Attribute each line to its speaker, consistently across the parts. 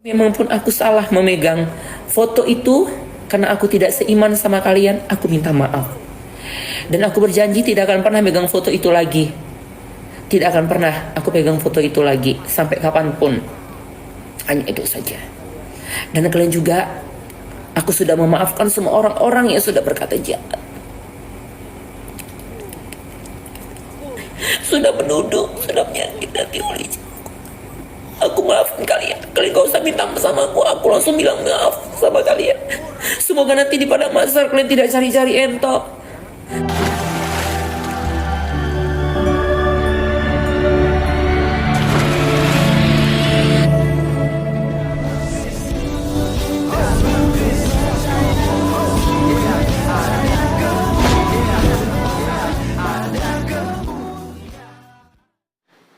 Speaker 1: Memang pun aku salah memegang foto itu karena aku tidak seiman sama kalian, aku minta maaf. Dan aku berjanji tidak akan pernah megang foto itu lagi. Tidak akan pernah aku pegang foto itu lagi sampai kapanpun. Hanya itu saja. Dan kalian juga, aku sudah memaafkan semua orang-orang yang sudah berkata jahat. Sudah menuduh, sudah menyakiti hati oleh aku maafkan kalian. Kalian gak usah minta sama aku langsung bilang maaf sama kalian. Semoga nanti di padang mahsyar kalian tidak cari-cari entok.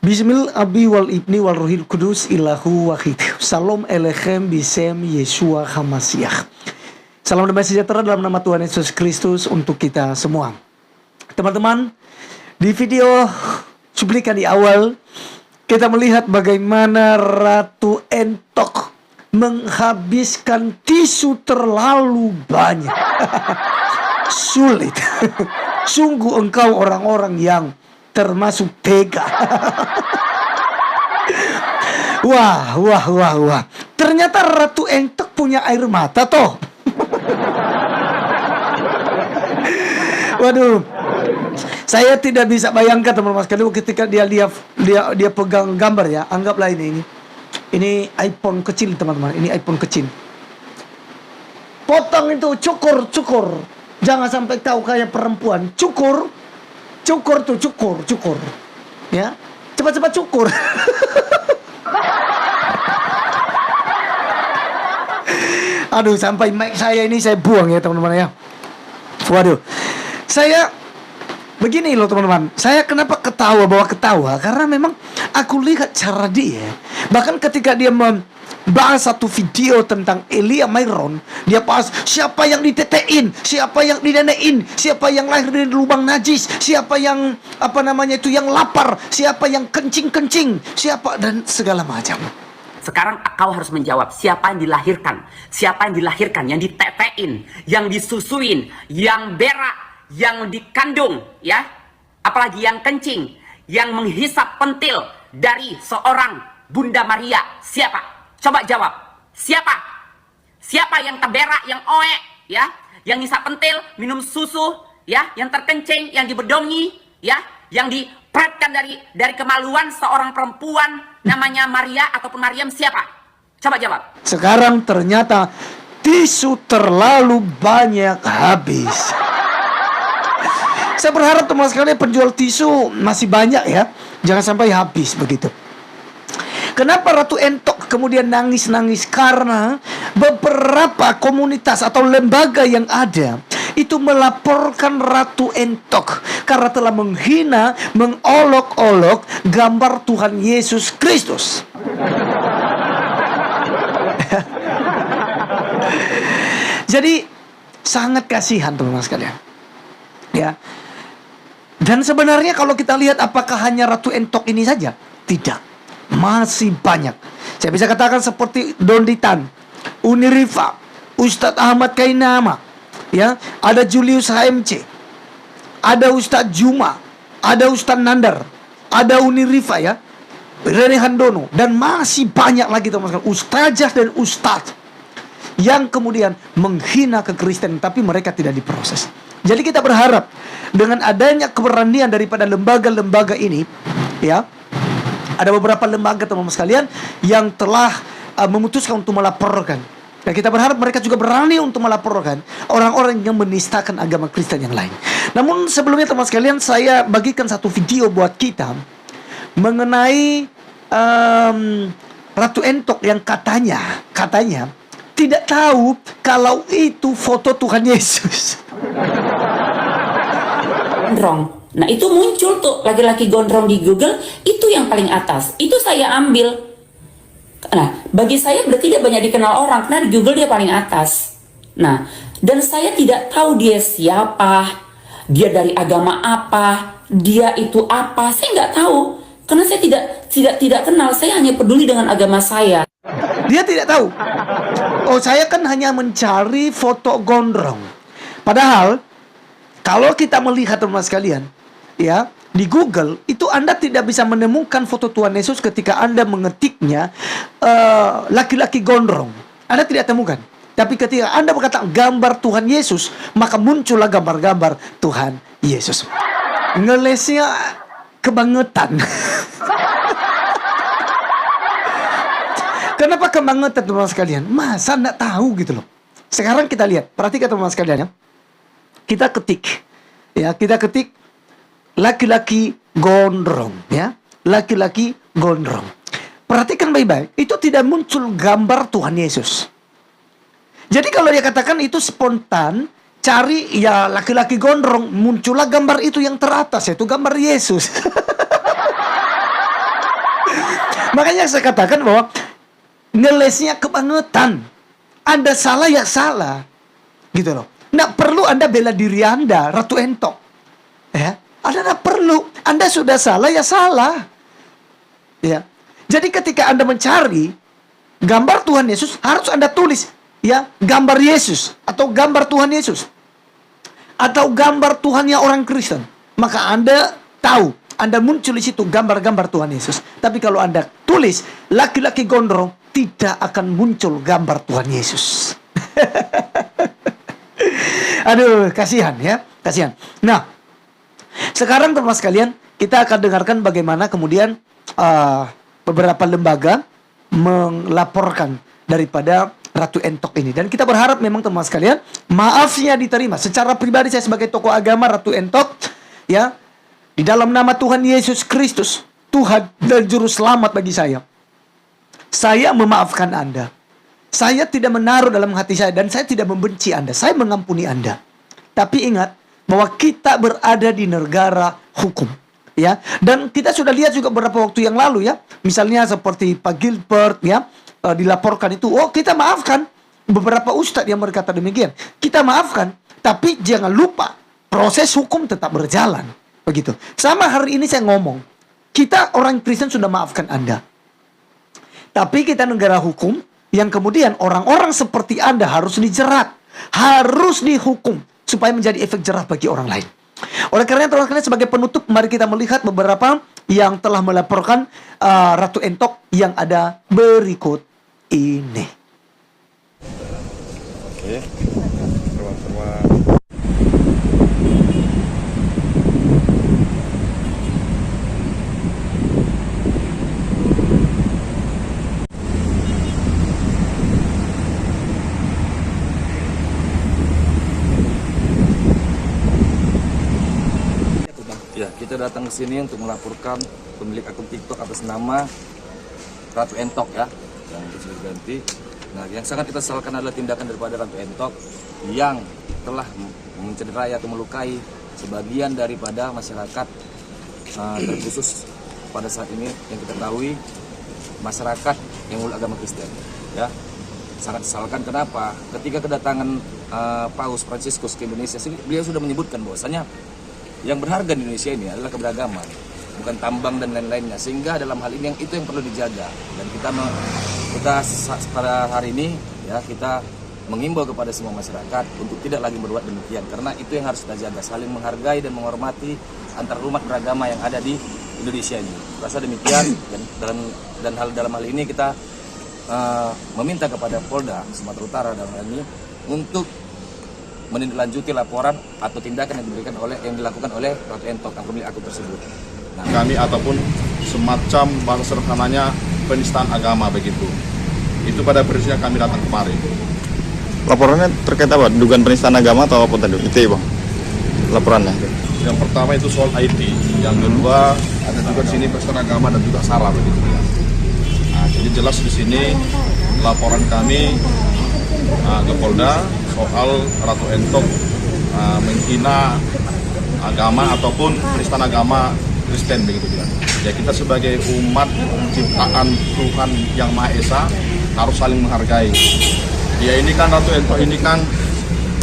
Speaker 2: Bismil Abi wal Ibni wal Ruhil Kudus Ilahu Wahid. Salam Elechem Bisem Yeshua Hamasiah. Salam damai sejahtera dalam nama Tuhan Yesus Kristus untuk kita semua. Teman-teman, di video cuplikan di awal kita melihat bagaimana Ratu Entok menghabiskan tisu terlalu banyak. Sulit. Sungguh engkau orang-orang yang termasuk tega. Wah. Ternyata Ratu Entok punya air mata toh. Waduh. Saya tidak bisa bayangkan teman-teman sekalian ketika dia pegang gambar ya. Anggaplah ini. Ini iPhone kecil teman-teman. Ini iPhone kecil. Potong itu cukur. Jangan sampai tahu kayak perempuan. Cukur ya, cepat cukur. Aduh, sampai mic saya ini saya buang ya teman-teman ya. Waduh, saya begini loh teman-teman. Saya kenapa ketawa karena memang aku lihat cara dia. Bahkan ketika dia bahas satu video tentang Elia Myron, dia bahas siapa yang ditetein, siapa yang dinenein, siapa yang lahir dari lubang najis, siapa yang yang lapar, siapa yang kencing, siapa dan segala macam.
Speaker 3: Sekarang kau harus menjawab siapa yang dilahirkan, yang ditetein, yang disusuin, yang berak, yang dikandung, ya, apalagi yang kencing, yang menghisap pentil dari seorang Bunda Maria, siapa? Coba jawab, siapa? Siapa yang terberak, yang oek, ya, yang ngisap pentil, minum susu, ya, yang terkencing, yang dibedongi, ya, yang dipretkan dari kemaluan seorang perempuan namanya Maria ataupun Mariam, siapa? Coba jawab.
Speaker 2: Sekarang ternyata tisu terlalu banyak habis. Saya berharap teman sekalian penjual tisu masih banyak ya, jangan sampai habis begitu. Kenapa Ratu Entok kemudian nangis-nangis? Karena beberapa komunitas atau lembaga yang ada itu melaporkan Ratu Entok karena telah menghina, mengolok-olok gambar Tuhan Yesus Kristus. Jadi sangat kasihan teman-teman sekalian. Ya. Dan sebenarnya kalau kita lihat apakah hanya Ratu Entok ini saja? Tidak. Masih banyak. Saya bisa katakan seperti Donditan, Unirifa, Ustadz Ahmad Kainama, ya, ada Julius HMC, ada Ustadz Juma, ada Ustadz Nandar, ada Unirifa ya, Rene Handono, dan masih banyak lagi teman-teman, ustazah dan ustadz yang kemudian menghina kekristenan tapi mereka tidak diproses. Jadi kita berharap dengan adanya keberanian daripada lembaga-lembaga ini, ya, ada beberapa lembaga teman-teman sekalian yang telah memutuskan untuk melaporkan. Dan kita berharap mereka juga berani untuk melaporkan orang-orang yang menistakan agama Kristen yang lain. Namun sebelumnya teman-teman sekalian, saya bagikan satu video buat kita mengenai Ratu Entok yang katanya tidak tahu kalau itu foto Tuhan Yesus.
Speaker 1: Gondrong. Nah itu muncul tuh laki-laki gondrong di Google, itu yang paling atas. Itu saya ambil. Nah bagi saya berarti dia banyak dikenal orang, karena di Google dia paling atas. Nah dan saya tidak tahu dia siapa, dia dari agama apa, dia itu apa, saya nggak tahu. Karena saya tidak kenal, saya hanya peduli dengan agama saya.
Speaker 2: Dia tidak tahu. Oh, saya kan hanya mencari foto gondrong. Padahal kalau kita melihat teman sekalian, ya, di Google itu Anda tidak bisa menemukan foto Tuhan Yesus ketika Anda mengetiknya laki-laki gondrong. Anda tidak temukan. Tapi ketika Anda berkata gambar Tuhan Yesus, maka muncullah gambar-gambar Tuhan Yesus. Ngelesnya kebangetan. Kenapa kebangetan teman sekalian? Masa enggak tahu gitu loh. Sekarang kita lihat, perhatikan teman sekalian ya. Kita ketik laki-laki gondrong, ya. Laki-laki gondrong. Perhatikan baik-baik, itu tidak muncul gambar Tuhan Yesus. Jadi kalau dia katakan itu spontan, cari ya laki-laki gondrong, muncullah gambar itu yang teratas, yaitu gambar Yesus. Makanya saya katakan bahwa ngelesnya kebangetan. Anda salah ya salah, gitu loh. Nggak perlu Anda bela diri Anda, Ratu Entok. Ya, Anda nggak perlu. Anda sudah salah ya salah. Ya. Jadi ketika Anda mencari gambar Tuhan Yesus, harus Anda tulis ya gambar Yesus atau gambar Tuhan Yesus atau gambar Tuhannya orang Kristen. Maka Anda tahu, Anda muncul di situ gambar-gambar Tuhan Yesus. Tapi kalau Anda tulis laki-laki gondrong, tidak akan muncul gambar Tuhan Yesus. Aduh, kasihan ya, kasihan. Nah, sekarang teman sekalian, kita akan dengarkan bagaimana kemudian beberapa lembaga melaporkan daripada Ratu Entok ini. Dan kita berharap memang teman sekalian, maafnya diterima. Secara pribadi saya sebagai tokoh agama Ratu Entok, ya, di dalam nama Tuhan Yesus Kristus, Tuhan dan Juru Selamat bagi saya memaafkan Anda. Saya tidak menaruh dalam hati saya dan saya tidak membenci Anda. Saya mengampuni Anda. Tapi ingat bahwa kita berada di negara hukum, ya. Dan kita sudah lihat juga beberapa waktu yang lalu, ya. Misalnya seperti Pak Gilbert, ya, dilaporkan itu. Oh, kita maafkan. Beberapa ustadz yang berkata demikian. Kita maafkan, tapi jangan lupa proses hukum tetap berjalan. Begitu. Sama hari ini saya ngomong, kita orang Kristen sudah maafkan Anda. Tapi kita negara hukum yang kemudian orang-orang seperti Anda harus dijerat, harus dihukum supaya menjadi efek jerah bagi orang lain. Oleh karena teman-teman, sebagai penutup, mari kita melihat beberapa yang telah melaporkan Ratu Entok yang ada berikut ini.
Speaker 4: Oke, teman-teman. Ya, kita datang ke sini untuk melaporkan pemilik akun TikTok atas nama Ratu Entok, ya, yang sudah diganti. Nah, yang sangat kita sesalkan adalah tindakan daripada Ratu Entok yang telah mencederai atau melukai sebagian daripada masyarakat, terkhusus pada saat ini yang kita ketahui masyarakat yang memeluk agama Kristen, ya. Sangat disesalkan. Kenapa? Ketika kedatangan Paus Fransiskus ke Indonesia, beliau sudah menyebutkan bahwasanya yang berharga di Indonesia ini adalah keberagaman, bukan tambang dan lain-lainnya. Sehingga dalam hal ini itu yang perlu dijaga. Dan kita pada hari ini, ya, kita mengimbau kepada semua masyarakat untuk tidak lagi berbuat demikian, karena itu yang harus kita jaga, saling menghargai dan menghormati antar umat beragama yang ada di Indonesia ini. Rasa demikian. Dan dalam hal ini kita meminta kepada Polda Sumatera Utara dalam hal ini untuk menindaklanjuti laporan atau tindakan yang dilakukan oleh Ratu Entok yang pemilik akun tersebut. Nah,
Speaker 5: kami ataupun semacam bahasa sederhananya penistaan agama begitu. Itu pada prinsipnya kami datang kemari.
Speaker 4: laporannya terkait apa? Dugaan penistaan agama atau apa tadi? Itu ya, Bang, laporannya.
Speaker 5: Yang pertama itu soal IT, yang kedua ada juga di sini penistaan agama dan juga sara begitu. Nah, jadi jelas di sini laporan kami ke Polda soal Ratu Entok menghina agama ataupun penistaan agama Kristen begitu dia. Ya, kita sebagai umat ciptaan Tuhan yang Maha Esa harus saling menghargai. Ya, ini kan Ratu Entok ini kan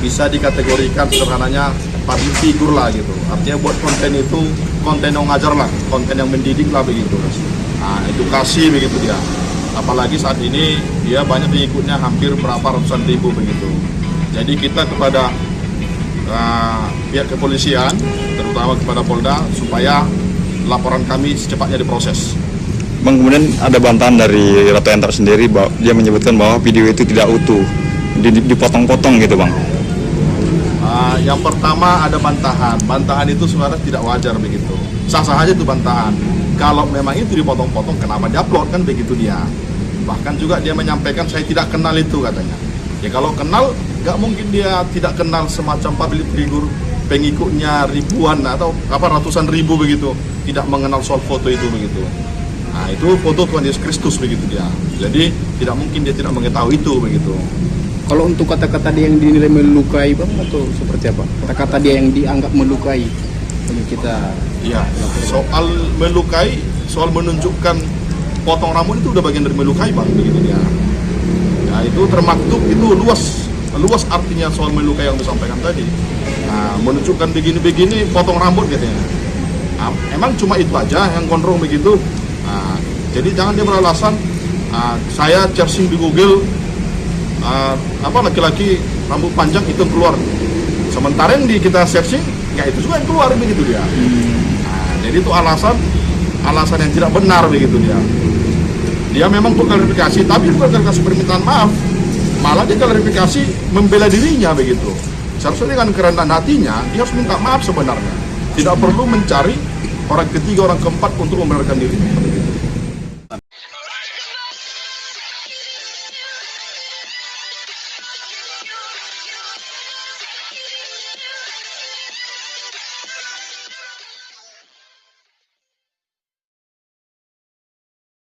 Speaker 5: bisa dikategorikan sederhananya public figure lah gitu. Artinya buat konten itu konten yang ngajar lah, konten yang mendidik lah begitu. Nah, edukasi begitu dia. apalagi saat ini dia banyak pengikutnya, hampir berapa ratusan ribu begitu. Jadi kita kepada pihak kepolisian, terutama kepada Polda, supaya laporan kami secepatnya diproses.
Speaker 6: Bang, kemudian ada bantahan dari Ratu Entok sendiri, bahwa dia menyebutkan bahwa video itu tidak utuh, dipotong-potong gitu Bang.
Speaker 5: Yang pertama ada bantahan itu sebenarnya tidak wajar begitu, sah-sah aja itu bantahan. Kalau memang itu dipotong-potong, kenapa diupload, kan begitu dia. Bahkan juga dia menyampaikan saya tidak kenal itu katanya. Ya kalau kenal, nggak mungkin dia tidak kenal semacam public figure, pengikutnya ribuan atau ratusan ribu begitu, tidak mengenal soal foto itu begitu. Nah itu foto Tuhan Yesus Kristus begitu dia. Jadi tidak mungkin dia tidak mengetahui itu begitu.
Speaker 7: Kalau untuk kata-kata dia yang dinilai melukai Bang, atau seperti apa? Kata-kata dia yang dianggap melukai bagi kita.
Speaker 5: Ya, soal melukai, soal menunjukkan potong rambut itu udah bagian dari melukai Bang begitu dia. Nah itu termaktub, itu luas artinya soal melukai yang disampaikan tadi. Nah, menunjukkan begini-begini potong rambut katanya. Nah, emang cuma itu aja yang gondrong begitu. Nah, jadi jangan dia beralasan saya searching di Google laki-laki rambut panjang itu keluar. Sementara yang kita searching nggak itu juga yang keluar begitu dia. Nah, jadi itu alasan yang tidak benar begitu dia. Dia memang untuk klarifikasi, tapi bukan klarifikasi permintaan maaf, malah dia klarifikasi membela dirinya begitu. Seharusnya dengan kerendahan hatinya dia harus minta maaf sebenarnya. Tidak perlu mencari orang ketiga, orang keempat untuk membenarkan dirinya.